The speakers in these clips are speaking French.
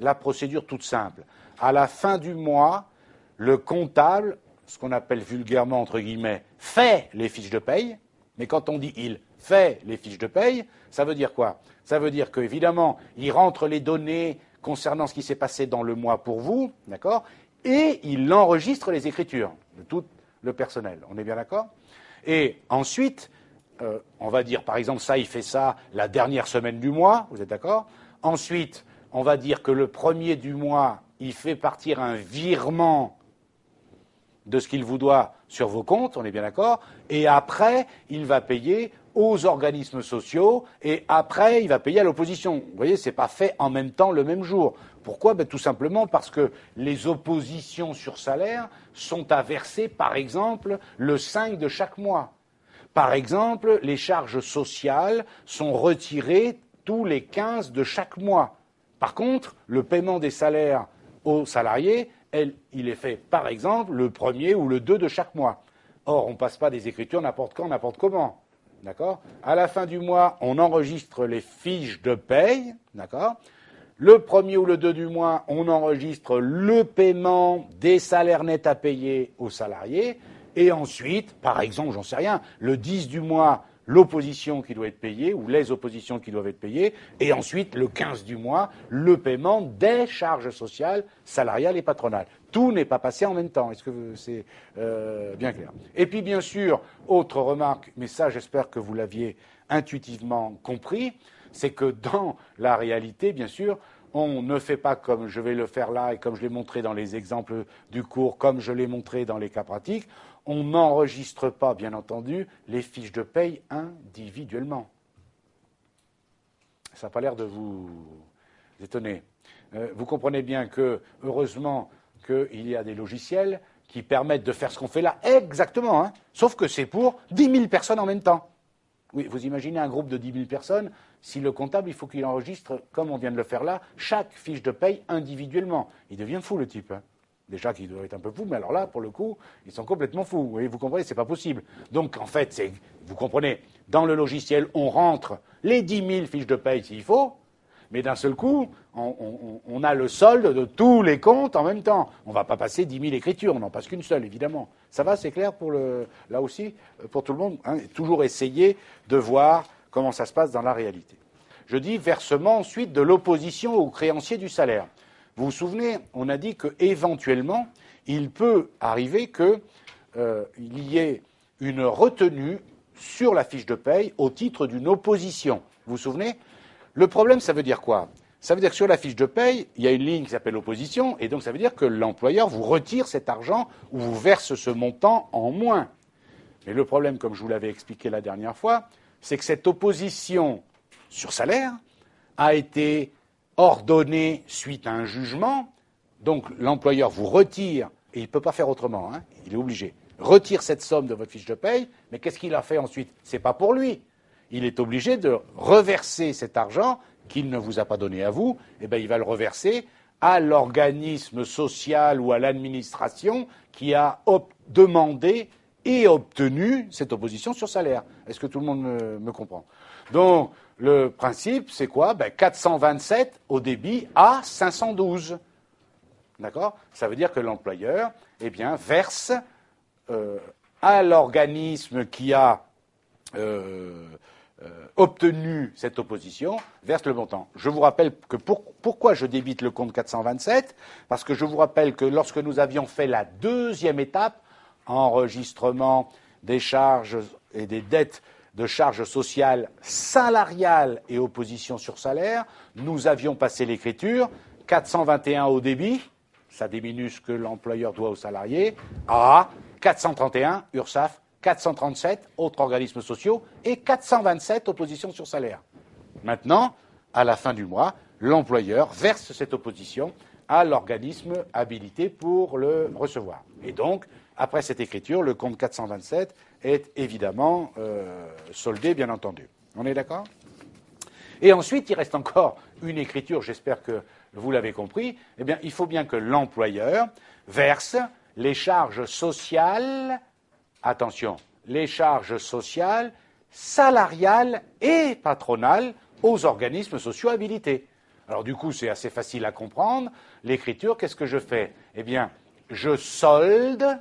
la procédure toute simple. À la fin du mois, le comptable, ce qu'on appelle vulgairement, entre guillemets, fait les fiches de paye. Mais quand on dit il fait les fiches de paye, ça veut dire quoi? Ça veut dire qu'évidemment, il rentre les données concernant ce qui s'est passé dans le mois pour vous, d'accord? Et il enregistre les écritures de tout le personnel. On est bien d'accord? Et ensuite, on va dire, par exemple, ça, il fait ça la dernière semaine du mois, vous êtes d'accord? Ensuite, on va dire que le premier du mois, il fait partir un virement de ce qu'il vous doit sur vos comptes, on est bien d'accord? Et après, il va payer aux organismes sociaux, et après, il va payer à l'opposition. Vous voyez, ce n'est pas fait en même temps le même jour. Pourquoi? Tout simplement parce que les oppositions sur salaire sont à verser, par exemple, le 5 de chaque mois. Par exemple, les charges sociales sont retirées tous les 15 de chaque mois. Par contre, le paiement des salaires aux salariés, il est fait, par exemple, le 1er ou le 2 de chaque mois. Or, on ne passe pas des écritures n'importe quand, n'importe comment. D'accord? À la fin du mois, on enregistre les fiches de paye. D'accord? Le 1er ou le 2 du mois, on enregistre le paiement des salaires nets à payer aux salariés. Et ensuite, par exemple, j'en sais rien, le 10 du mois, l'opposition qui doit être payée, ou les oppositions qui doivent être payées, et ensuite, le 15 du mois, le paiement des charges sociales, salariales et patronales. Tout n'est pas passé en même temps. Est-ce que c'est bien clair? Et puis, bien sûr, autre remarque, mais ça, j'espère que vous l'aviez intuitivement compris, c'est que dans la réalité, bien sûr, on ne fait pas comme je vais le faire là et comme je l'ai montré dans les exemples du cours, comme je l'ai montré dans les cas pratiques. On n'enregistre pas, bien entendu, les fiches de paye individuellement. Ça n'a pas l'air de vous étonner. Vous comprenez bien que, heureusement, qu'il y a des logiciels qui permettent de faire ce qu'on fait là exactement, hein, sauf que c'est pour 10 000 personnes en même temps. Oui, vous imaginez un groupe de 10 000 personnes, si le comptable, il faut qu'il enregistre, comme on vient de le faire là, chaque fiche de paye individuellement. Il devient fou, le type. Hein. Déjà qu'il doit être un peu fou, mais alors là, pour le coup, ils sont complètement fous. Vous comprenez, c'est pas possible. Donc, en fait, vous comprenez, dans le logiciel, on rentre les 10 000 fiches de paye s'il faut, mais d'un seul coup, on a le solde de tous les comptes en même temps. On ne va pas passer 10 000 écritures, on n'en passe qu'une seule, évidemment. Ça va, c'est clair pour là aussi, pour tout le monde, hein, toujours essayer de voir comment ça se passe dans la réalité. Je dis versement ensuite de l'opposition aux créanciers du salaire. Vous vous souvenez, on a dit qu'éventuellement, il peut arriver qu'il y ait une retenue sur la fiche de paye au titre d'une opposition. Vous vous souvenez? Le problème, ça veut dire quoi? Ça veut dire que sur la fiche de paye, il y a une ligne qui s'appelle opposition, et donc ça veut dire que l'employeur vous retire cet argent ou vous verse ce montant en moins. Mais le problème, comme je vous l'avais expliqué la dernière fois, c'est que cette opposition sur salaire a été ordonnée suite à un jugement, donc l'employeur vous retire, et il ne peut pas faire autrement, hein, il est obligé, retire cette somme de votre fiche de paye, mais qu'est-ce qu'il a fait ensuite? Ce n'est pas pour lui. Il est obligé de reverser cet argent qu'il ne vous a pas donné à vous, et bien il va le reverser à l'organisme social ou à l'administration qui a demandé et obtenu cette opposition sur salaire. Est-ce que tout le monde me comprend? Donc, le principe, c'est quoi? 427 au débit à 512. D'accord? Ça veut dire que l'employeur, verse à l'organisme qui a obtenu cette opposition, verse le montant. Je vous rappelle que pourquoi je débite le compte 427? Parce que je vous rappelle que lorsque nous avions fait la deuxième étape, enregistrement des charges et des dettes de charges sociales salariales et opposition sur salaire, nous avions passé l'écriture 421 au débit, ça diminue ce que l'employeur doit aux salariés, à 431 URSSAF, 437 autres organismes sociaux et 427 oppositions sur salaire. Maintenant, à la fin du mois, l'employeur verse cette opposition à l'organisme habilité pour le recevoir. Et donc, après cette écriture, le compte 427 est évidemment soldé, bien entendu. On est d'accord? Et ensuite, il reste encore une écriture, j'espère que vous l'avez compris. Eh bien, il faut bien que l'employeur verse les charges sociales, attention, les charges sociales, salariales et patronales aux organismes sociaux habilités. Alors du coup, c'est assez facile à comprendre. L'écriture, qu'est-ce que je fais? Eh bien, je solde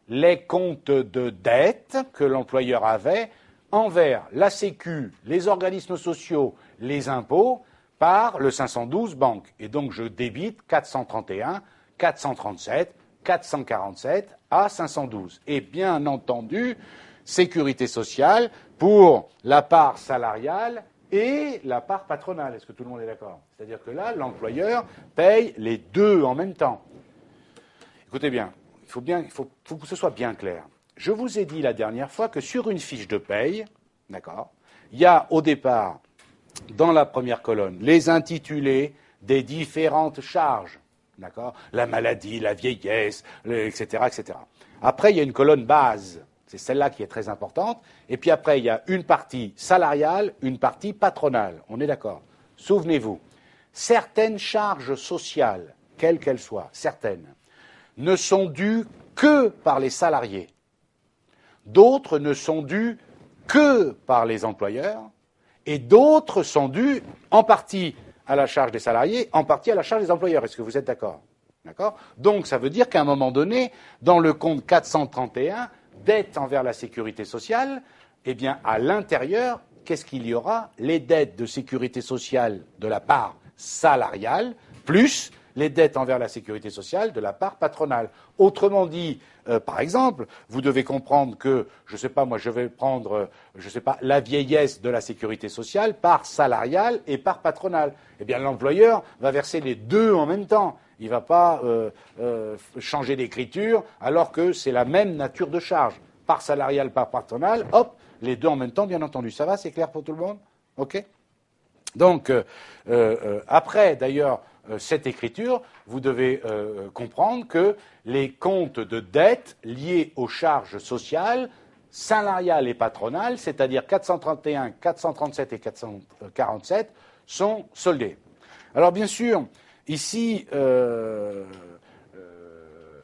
les comptes de dette que l'employeur avait envers la Sécu, les organismes sociaux, les impôts, par le 512 banque. Et donc, je débite 431, 437, 447 à 512. Et bien entendu, sécurité sociale pour la part salariale et la part patronale. Est-ce que tout le monde est d'accord? C'est-à-dire que là, l'employeur paye les deux en même temps. Écoutez bien, il faut que ce soit bien clair. Je vous ai dit la dernière fois que sur une fiche de paye, d'accord, il y a au départ, dans la première colonne, les intitulés des différentes charges. D'accord? La maladie, la vieillesse, etc., etc. Après, il y a une colonne base. C'est celle-là qui est très importante. Et puis après, il y a une partie salariale, une partie patronale. On est d'accord? Souvenez-vous, certaines charges sociales, quelles qu'elles soient, certaines, ne sont dues que par les salariés. D'autres ne sont dues que par les employeurs. Et d'autres sont dues en partie à la charge des salariés, en partie à la charge des employeurs. Est-ce que vous êtes d'accord? D'accord? Donc, ça veut dire qu'à un moment donné, dans le compte 431, dette envers la sécurité sociale, eh bien, à l'intérieur, qu'est-ce qu'il y aura? Les dettes de sécurité sociale de la part salariale, plus les dettes envers la sécurité sociale de la part patronale. Autrement dit, par exemple, vous devez comprendre que, je ne sais pas, moi je vais prendre, je ne sais pas, la vieillesse de la sécurité sociale par salariale et par patronale. Eh bien, l'employeur va verser les deux en même temps. Il ne va pas changer d'écriture alors que c'est la même nature de charge. Par salariale, par patronale, hop, les deux en même temps, bien entendu. Ça va, c'est clair pour tout le monde? OK? Donc, après, d'ailleurs, cette écriture, vous devez comprendre que les comptes de dette liés aux charges sociales, salariales et patronales, c'est-à-dire 431, 437 et 447, sont soldés. Alors, bien sûr, ici,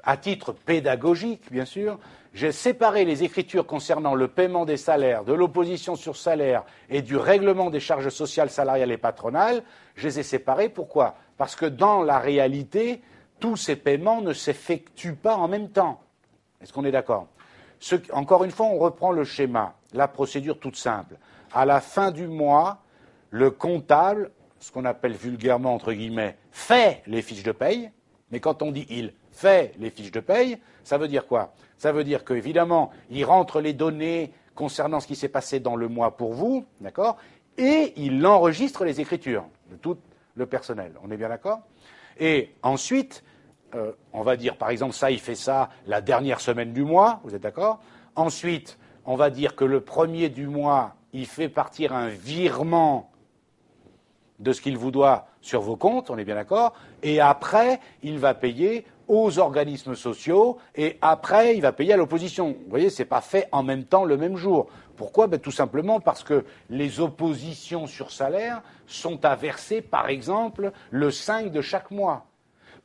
à titre pédagogique, bien sûr, j'ai séparé les écritures concernant le paiement des salaires, de l'opposition sur salaire et du règlement des charges sociales, salariales et patronales. Je les ai séparées. Pourquoi? Parce que dans la réalité, tous ces paiements ne s'effectuent pas en même temps. Est-ce qu'on est d'accord? Encore une fois, on reprend le schéma, la procédure toute simple. À la fin du mois, le comptable, ce qu'on appelle vulgairement, entre guillemets, fait les fiches de paye. Mais quand on dit il fait les fiches de paye, ça veut dire quoi? Ça veut dire qu'évidemment, il rentre les données concernant ce qui s'est passé dans le mois pour vous, d'accord? Et il enregistre les écritures de tout le personnel. On est bien d'accord? Et ensuite, on va dire, par exemple, ça, il fait ça la dernière semaine du mois, vous êtes d'accord? Ensuite, on va dire que le premier du mois, il fait partir un virement de ce qu'il vous doit sur vos comptes, on est bien d'accord? Et après, il va payer aux organismes sociaux, et après, il va payer à l'opposition. Vous voyez, ce n'est pas fait en même temps le même jour. Pourquoi? Tout simplement parce que les oppositions sur salaire sont à verser, par exemple, le 5 de chaque mois.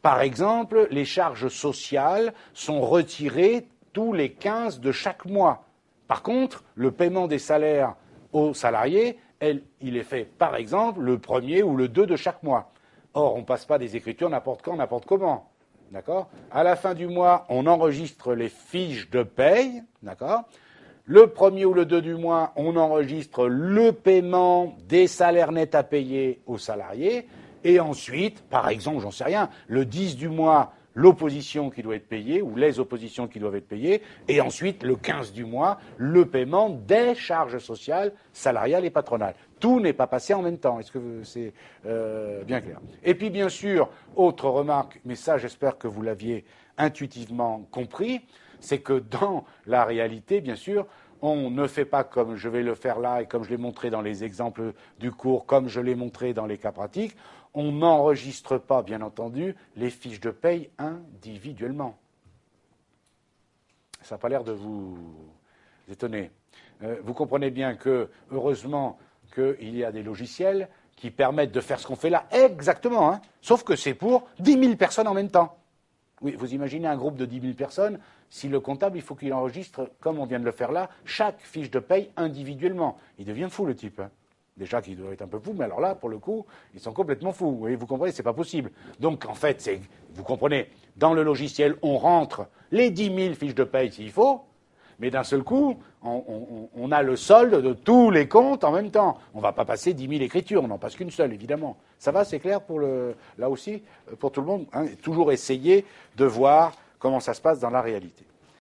Par exemple, les charges sociales sont retirées tous les 15 de chaque mois. Par contre, le paiement des salaires aux salariés, il est fait, par exemple, le 1er ou le 2 de chaque mois. Or, on ne passe pas des écritures n'importe quand, n'importe comment. D'accord? À la fin du mois, on enregistre les fiches de paye. D'accord? Le 1er ou le 2 du mois, on enregistre le paiement des salaires nets à payer aux salariés. Et ensuite, par exemple, j'en sais rien, le 10 du mois, l'opposition qui doit être payée, ou les oppositions qui doivent être payées, et ensuite, le 15 du mois, le paiement des charges sociales, salariales et patronales. Tout n'est pas passé en même temps. Est-ce que c'est bien clair? Et puis, bien sûr, autre remarque, mais ça, j'espère que vous l'aviez intuitivement compris, c'est que dans la réalité, bien sûr, on ne fait pas comme je vais le faire là et comme je l'ai montré dans les exemples du cours, comme je l'ai montré dans les cas pratiques. On n'enregistre pas, bien entendu, les fiches de paye individuellement. Ça n'a pas l'air de vous étonner. Vous comprenez bien que, heureusement, qu'il y a des logiciels qui permettent de faire ce qu'on fait là exactement, hein, sauf que c'est pour 10 000 personnes en même temps. Oui, vous imaginez un groupe de 10 000 personnes, si le comptable, il faut qu'il enregistre, comme on vient de le faire là, chaque fiche de paye individuellement. Il devient fou, le type. Hein. Déjà qu'ils doivent être un peu fous, mais alors là, pour le coup, ils sont complètement fous. Vous comprenez, c'est pas possible. Donc, en fait, vous comprenez, dans le logiciel, on rentre les 10 000 fiches de paye s'il faut, mais d'un seul coup, on a le solde de tous les comptes en même temps. On ne va pas passer 10 000 écritures, on n'en passe qu'une seule, évidemment. Ça va, c'est clair là aussi, pour tout le monde, hein, toujours essayer de voir comment ça se passe dans la réalité.